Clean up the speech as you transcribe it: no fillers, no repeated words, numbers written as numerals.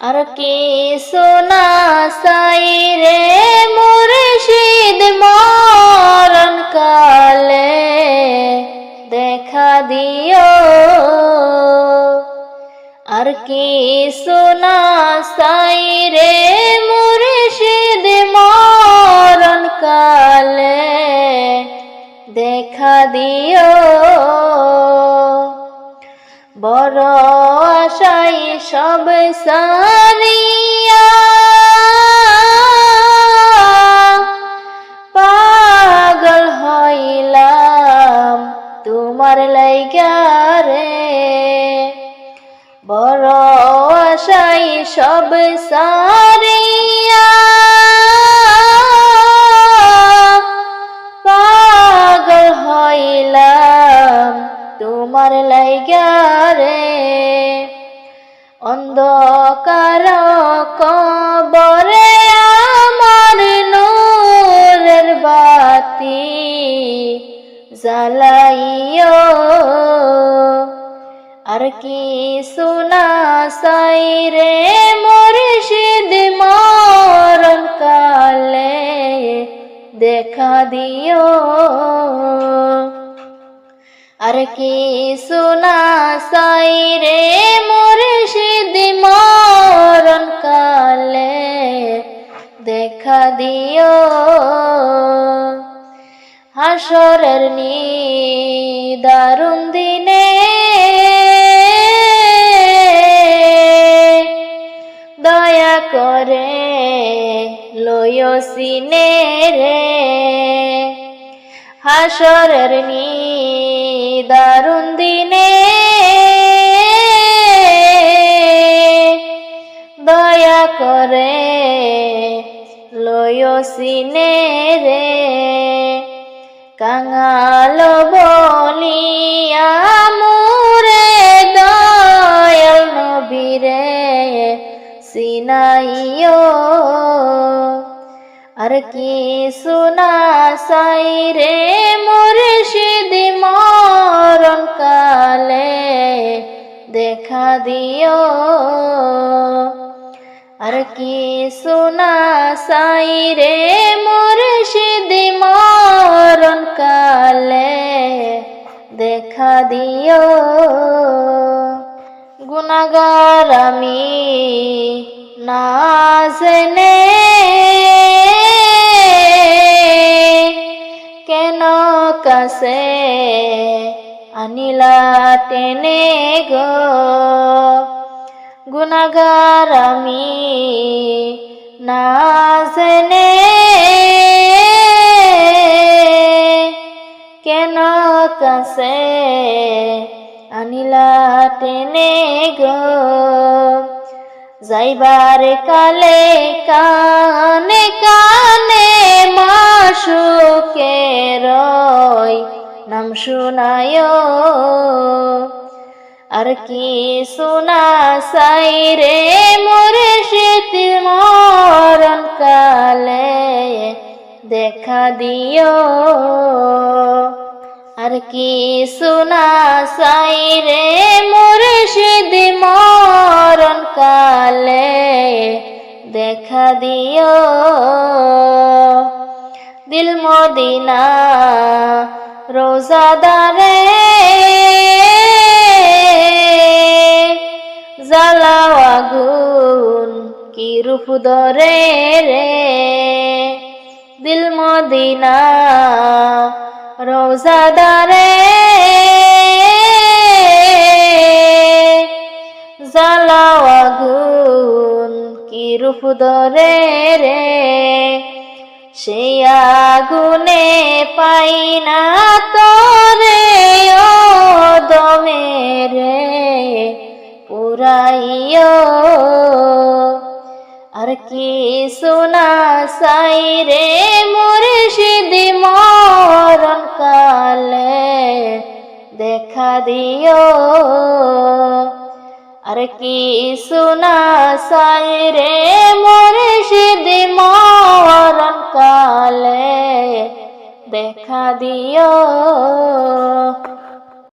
আর কি সোনা সাই রে মুর্শিদ মরণ কালে দেখা দিও। আর কি সোনা সাই রে মুর্শিদ মরণ কালে দেখা দিও। বড় আশাই সব সারিয়া পাগল হইলাম তোমার লাইগা রে। বড় আশাই সব সারিয়া পাগল হইলাম তোমার লাইগা রে। অন্ধকার কবরে আমার নূরের বাতি জ্বালাইও। আর কি সোনা সাই রে মুর্শিদ মরণ কালে দেখা দিও। আর কি সোনা সাই রে মুর্শিদ মরণ কালে দেখা দিও। হাসরের দারুণ দিনে দয়া করে লইও সিনে রে। হাসরের দারুণ দিনে দয়া করে লইও সিনে রে। কাঙাল বলিয়া মুরে দয়াল নবীরে সিনাইও। আর কি সোনা সাই রে মুর্শিদ মরণ কালে দেখা দিও। আর কি সোনা সাই রে মুর্শিদ মরণ কালে দেখা দিও। গুনাহগার আমি না জেনে কেন কাছে আনিলা টেনে গো। গুনাহগার আমি না জেনে কেন কাছে আনিলা টেনে গো। যাইবার কালে কানে কানে মাশুকের নাম শুনায়ো। আর কি সোনা সাই রে মুর্শিদ মরণ কালে দেখা দিও। আর কি সোনা সাই রে মুর্শিদ মরণ কালে দেখা দিও। দিল মদিনা রোজাদারে জ্বালাও আগুন কি রূপ ধরে রে। দিল মদিনা রোজাদারে জ্বালাও আগুন কি রূপ ধরে রে। সেই আগুনে পাই না তোরে ও দমে রে পুরাইও। আর কি সোনা সাই রে মুর্শিদ মরণ কালে দেখা দিও। আর কি সোনা সাই রে মুর্শিদ মরণ কালে দেখা দিও।